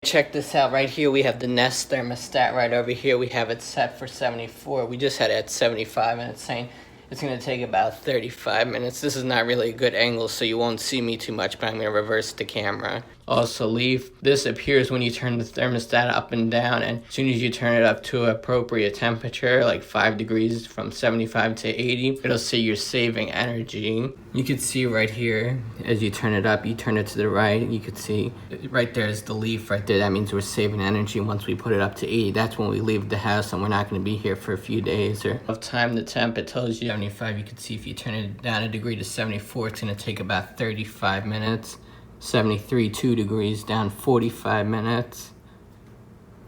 check this out. Right here we have the Nest thermostat. Right over here we have it set for 74. We just had it at 75 and it's saying it's going to take about 35 minutes. This is not really a good angle, so you won't see me too much, but I'm going to reverse the camera. Also, leave. This appears when you turn the thermostat up and down, and as soon as you turn it up to appropriate temperature, like 5 degrees from 75 to 80, it'll say you're saving energy. You can see right here, as you turn it up, you turn it to the right, you can see right there is the leaf right there. That means we're saving energy. Once we put it up to 80, that's when we leave the house and we're not going to be here for a few days. Or of time the temp, it tells you 75. You can see if you turn it down a degree to 74, it's going to take about 35 minutes. 73, 2 degrees down, 45 minutes.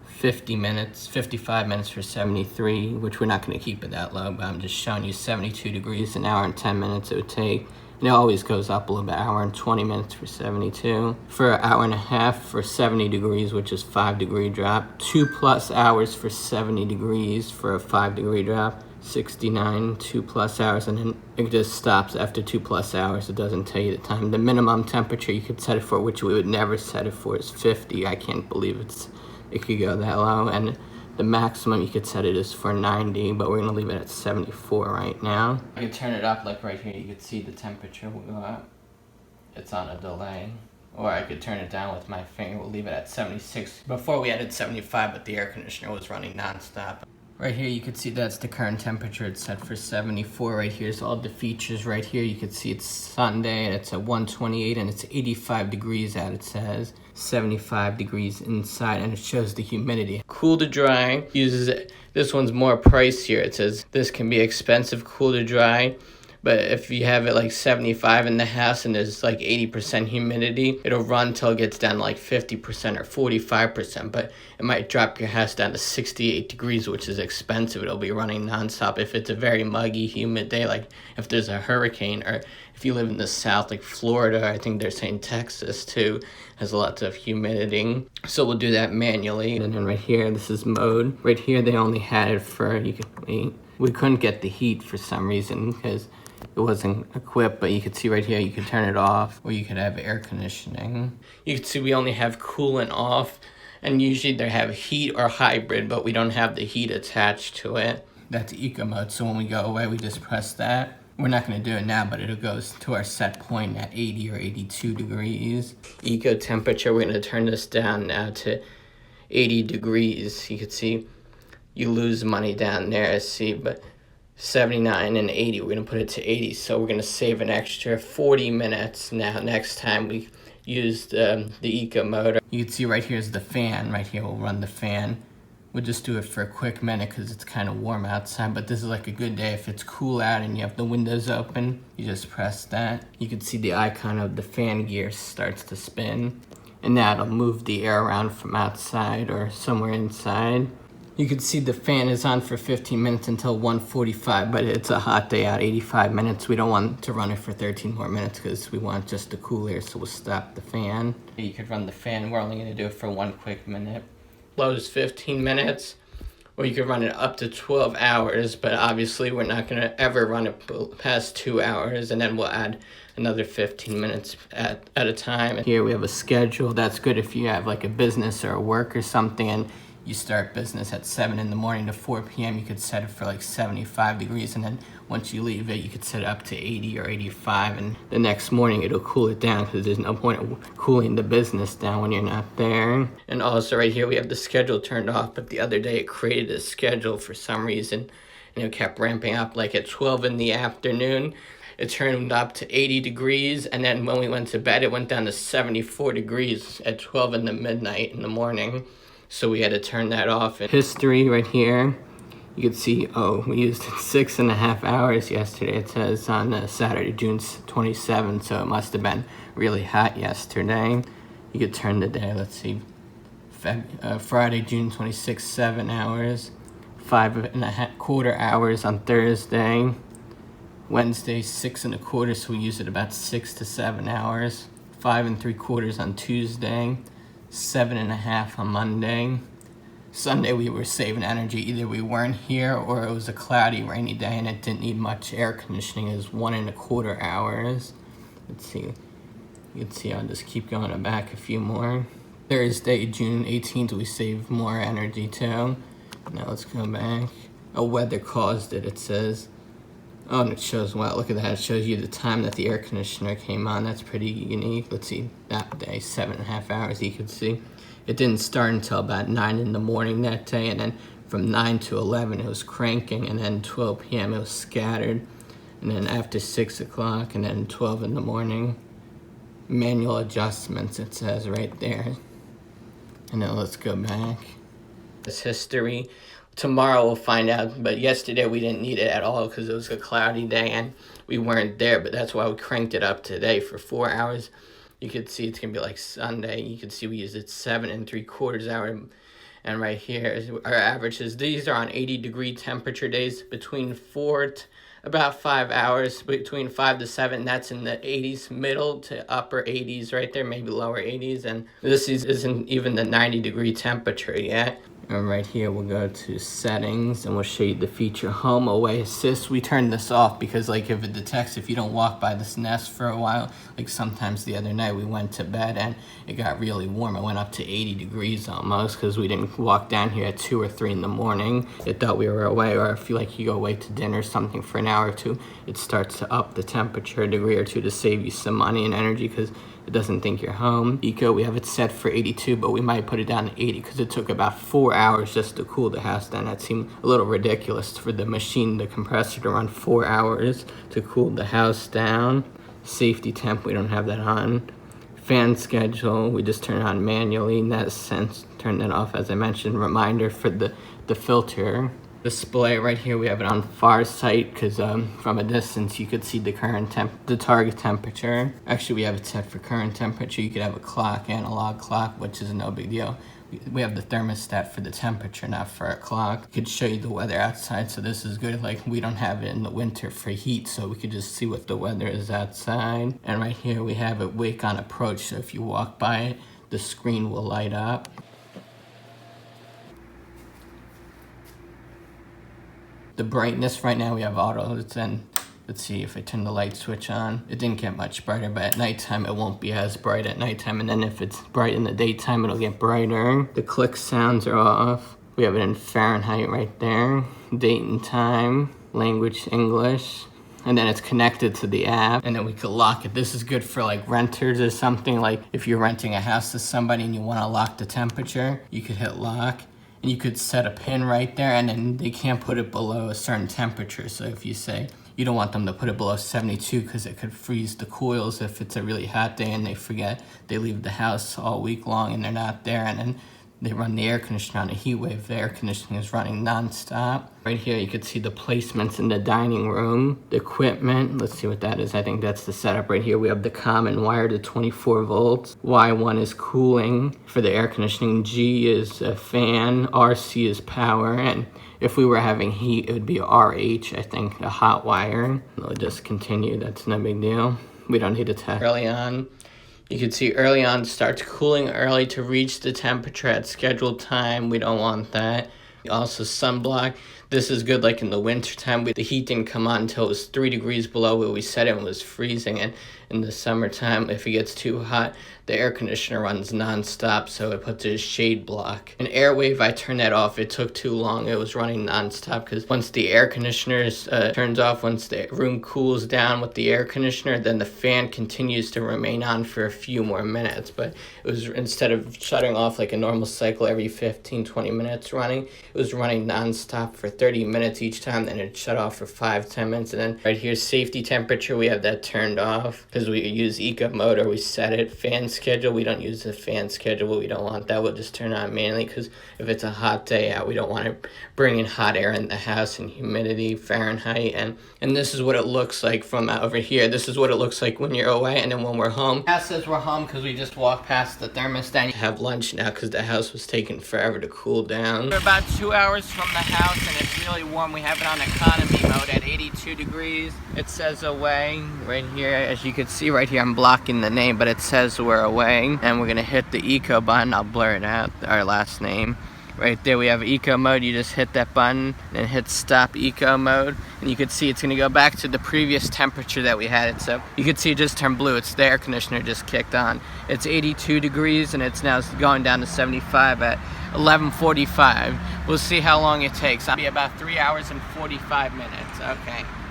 50 minutes, 55 minutes for 73, which we're not going to keep it that low, but I'm just showing you 72 degrees, an hour and 10 minutes it would take. And it always goes up a little bit, hour and 20 minutes for 72. For an hour and a half for 70 degrees, which is 5-degree drop. 2+ hours for 70 degrees for a 5-degree drop. 69, 2+ hours, and then it just stops after 2+ hours. It doesn't tell you the time. The minimum temperature you could set it for, which we would never set it for, is 50. I can't believe it could go that low. And the maximum you could set it is for 90, but we're gonna leave it at 74 right now. I can turn it up, like right here, you can see the temperature will go up. It's on a delay. Or I could turn it down with my finger. We'll leave it at 76. Before we added 75, but the air conditioner was running non-stop. Right here you can see that's the current temperature. It's set for 74. Right here's all the features. Right here you can see it's Sunday and it's at 128 and it's 85 degrees out. It says 75 degrees inside, and it shows the humidity. Cool to dry uses it. This one's more pricier. It says this can be expensive, cool to dry. But if you have it like 75 in the house and there's like 80% humidity, it'll run till it gets down to like 50% or 45%. But it might drop your house down to 68 degrees, which is expensive. It'll be running nonstop. If it's a very muggy, humid day, like if there's a hurricane, or if you live in the south, like Florida, I think they're saying Texas too, has lots of humidity. So we'll do that manually. And then right here, this is mode. Right here, they only had it for, we couldn't get the heat for some reason because it wasn't equipped, but you can see right here, you can turn it off, or you could have air conditioning. You can see we only have coolant off, and usually they have heat or hybrid, but we don't have the heat attached to it. That's eco mode, so when we go away, we just press that. We're not going to do it now, but it goes to our set point at 80 or 82 degrees. Eco temperature, we're going to turn this down now to 80 degrees. You can see you lose money down there, see, but 79 and 80, we're going to put it to 80, so we're going to save an extra 40 minutes now next time we use the eco motor. You can see right here is the fan. Right here we'll run the fan. We'll just do it for a quick minute because it's kind of warm outside, but this is like a good day. If it's cool out and you have the windows open, you just press that. You can see the icon of the fan gear starts to spin, and that'll move the air around from outside or somewhere inside. You can see the fan is on for 15 minutes until 1:45, but it's a hot day out, 85 minutes. We don't want to run it for 13 more minutes because we want just the cool air, so we'll stop the fan. You could run the fan. We're only going to do it for 1 quick minute. Low is 15 minutes, or you could run it up to 12 hours, but obviously we're not going to ever run it past 2 hours, and then we'll add another 15 minutes at a time. And here we have a schedule. That's good if you have like a business or a work or something, and you start business at 7 in the morning to 4 p.m. You could set it for like 75 degrees, and then once you leave it, you could set it up to 80 or 85, and the next morning it'll cool it down because there's no point of cooling the business down when you're not there. And also right here we have the schedule turned off, but the other day it created a schedule for some reason, and it kept ramping up. Like at 12 in the afternoon, it turned up to 80 degrees, and then when we went to bed, it went down to 74 degrees at 12 in the midnight in the morning. So we had to turn that off. History right here, you can see, we used 6.5 hours yesterday. It says on Saturday, June 27th, so it must have been really hot yesterday. You could turn the day, let's see, Friday, June 26th, 7 hours. 5.25 hours on Thursday. Wednesday, 6.25, so we use it about 6 to 7 hours. 5.75 on Tuesday. 7.5 on Monday. Sunday we were saving energy. Either we weren't here or it was a cloudy, rainy day and it didn't need much air conditioning. It was 1.25 hours. Let's see. You can see I'll just keep going back a few more. Thursday, June 18th, we saved more energy too. Now let's go back. Oh, weather caused it, it says. Oh, and it shows, wow, look at that. It shows you the time that the air conditioner came on. That's pretty unique. Let's see, that day, 7.5 hours, you could see. It didn't start until about 9 in the morning that day, and then from 9 to 11 it was cranking, and then 12 p.m. it was scattered, and then after 6 o'clock, and then 12 in the morning. Manual adjustments, it says right there. And then let's go back. This history. Tomorrow we'll find out, but yesterday we didn't need it at all because it was a cloudy day and we weren't there, but that's why we cranked it up today for 4 hours. You could see it's gonna be like Sunday. You can see we used it 7 3/4 hours, and right here is our averages. These are on 80-degree temperature days, between about 5 hours, between 5 to 7. That's in the 80s, middle to upper 80s right there, maybe lower 80s, and this isn't even the 90-degree temperature yet. And right here we'll go to settings and we'll show you the feature home away assist. We turned this off because like if it detects if you don't walk by this nest for a while, like sometimes the other night we went to bed and it got really warm. It went up to 80 degrees almost because we didn't walk down here at 2 or 3 in the morning. It thought we were away, or if you like you go away to dinner or something for an hour or two, it starts to up the temperature a degree or two to save you some money and energy because it doesn't think you're home. Eco, we have it set for 82, but we might put it down to 80 because it took about 4 hours just to cool the house down. That seemed a little ridiculous for the machine, the compressor, to run 4 hours to cool the house down. Safety temp, we don't have that on. Fan schedule, we just turn it on manually. In that sense, turn that off, as I mentioned. Reminder for the filter. Display right here, we have it on far sight because from a distance you could see the current the target temperature. Actually, we have it set for current temperature. You could have a clock, analog clock, which is no big deal. We have the thermostat for the temperature, not for a clock. It could show you the weather outside, so this is good. Like, we don't have it in the winter for heat, so we could just see what the weather is outside. And right here we have it wake on approach, so if you walk by it, the screen will light up. The brightness right now we have auto. It's in. Let's see if I turn the light switch on. It didn't get much brighter, but at nighttime it won't be as bright at nighttime. And then if it's bright in the daytime, it'll get brighter. The click sounds are off. We have it in Fahrenheit right there. Date and time, language English. And then it's connected to the app, and then we could lock it. This is good for like renters or something. Like if you're renting a house to somebody and you want to lock the temperature, you could hit lock. And you could set a pin right there, and then they can't put it below a certain temperature. So if you say you don't want them to put it below 72 because it could freeze the coils if it's a really hot day and they forget, they leave the house all week long and they're not there, and then they run the air conditioner on a heat wave. The air conditioning is running non-stop. Right here you can see the placements in the dining room. The equipment, let's see what that is. I think that's the setup right here. We have the common wire to 24 volts. Y1 is cooling for the air conditioning. G is a fan. RC is power. And if we were having heat, it would be RH, I think, a hot wire. We'll just continue, that's no big deal. We don't need a test. Early on, you can see early on starts cooling early to reach the temperature at scheduled time. We don't want that. Also sunblock. This is good like in the winter time. The heat didn't come on until it was 3 degrees below where we set it and it was freezing. And in the summertime, if it gets too hot, the air conditioner runs non-stop, so it puts a shade block. An Airwave, I turned that off. It took too long. It was running non-stop because once the air conditioner turns off, once the room cools down with the air conditioner, then the fan continues to remain on for a few more minutes. But it was, instead of shutting off like a normal cycle every 15-20 minutes running, it was running non-stop for 30 minutes each time, then it shut off for 5-10 minutes. And then right here, safety temperature, we have that turned off because we use eco mode, or we set it. Fan schedule, we don't use the fan schedule. We don't want that. We'll just turn on manually because if it's a hot day out, we don't want to bring in hot air in the house and humidity, Fahrenheit. And this is what it looks like from over here. This is what it looks like when you're away, and then when we're home. House says we're home because we just walked past the thermostat. We have lunch now because the house was taking forever to cool down. We're about 2 hours from the house and it's really warm. We have it on economy mode at 82 degrees. It says away right here. As you can see right here, I'm blocking the name, but it says we're away. And we're gonna hit the eco button. I'll blur it out, our last name. Right there we have eco mode. You just hit that button and hit stop eco mode, and you can see it's going to go back to the previous temperature that we had it. So you can see it just turned blue. It's the air conditioner just kicked on. It's 82 degrees and it's now going down to 75 at 11:45. We'll see how long it takes. It'll be about 3 hours and 45 minutes.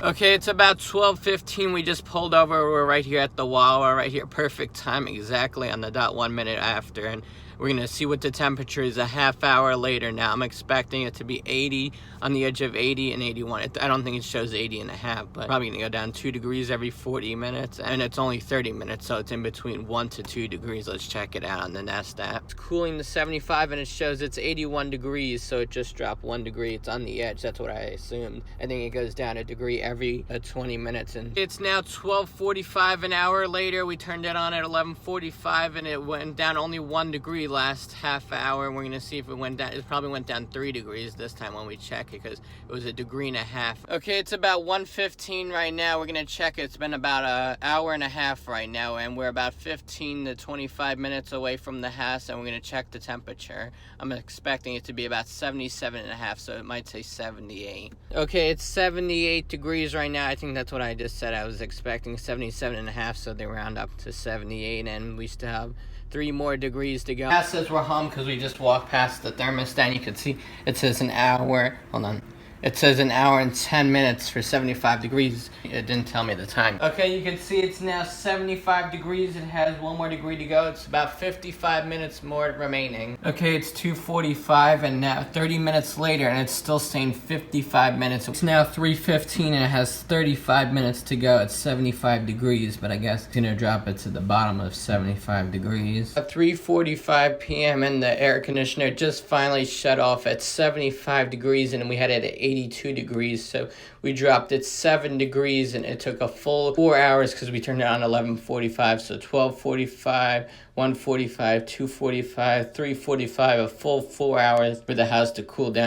Okay, it's about 12:15. We just pulled over. We're right here at the wall. We're right here. Perfect time, exactly on the dot 1 minute after. And we're gonna see what the temperature is a half hour later now. I'm expecting it to be 80, on the edge of 80 and 81. I don't think it shows 80 and a half, but probably gonna go down 2 degrees every 40 minutes. And it's only 30 minutes, so it's in between 1 to 2 degrees. Let's check it out on the Nest app. It's cooling to 75 and it shows it's 81 degrees, so it just dropped 1 degree. It's on the edge, that's what I assumed. I think it goes down a degree every 20 minutes. And it's now 12:45, an hour later. We turned it on at 11:45 and it went down only 1 degree last half hour. We're gonna see if it went down. It probably went down 3 degrees this time when we check it, because it was a degree and a half. Okay, it's about 1:15 right now. We're gonna check it. It's been about an hour and a half right now, and we're about 15 to 25 minutes away from the house, and we're gonna check the temperature. I'm expecting it to be about 77 and a half, so it might say 78. Okay, it's 78 degrees right now. I think that's what I just said. I was expecting 77 and a half, so they round up to 78, and we still have 3 more degrees to go. That says we're home because we just walked past the thermostat. You can see it says an hour. Hold on. It says an hour and 10 minutes for 75 degrees. It didn't tell me the time. Okay, you can see it's now 75 degrees. It has 1 more degree to go. It's about 55 minutes more remaining. Okay, it's 2:45 and now 30 minutes later, and it's still saying 55 minutes. It's now 3:15 and it has 35 minutes to go. It's 75 degrees, but I guess it's gonna drop it to the bottom of 75 degrees. At 3:45 p.m. and the air conditioner just finally shut off at 75 degrees, and we had it at 82 degrees, so we dropped it 7 degrees, and it took a full 4 hours because we turned it on 11:45, so 12:45, 1:45, 2:45, 3:45, a full 4 hours for the house to cool down.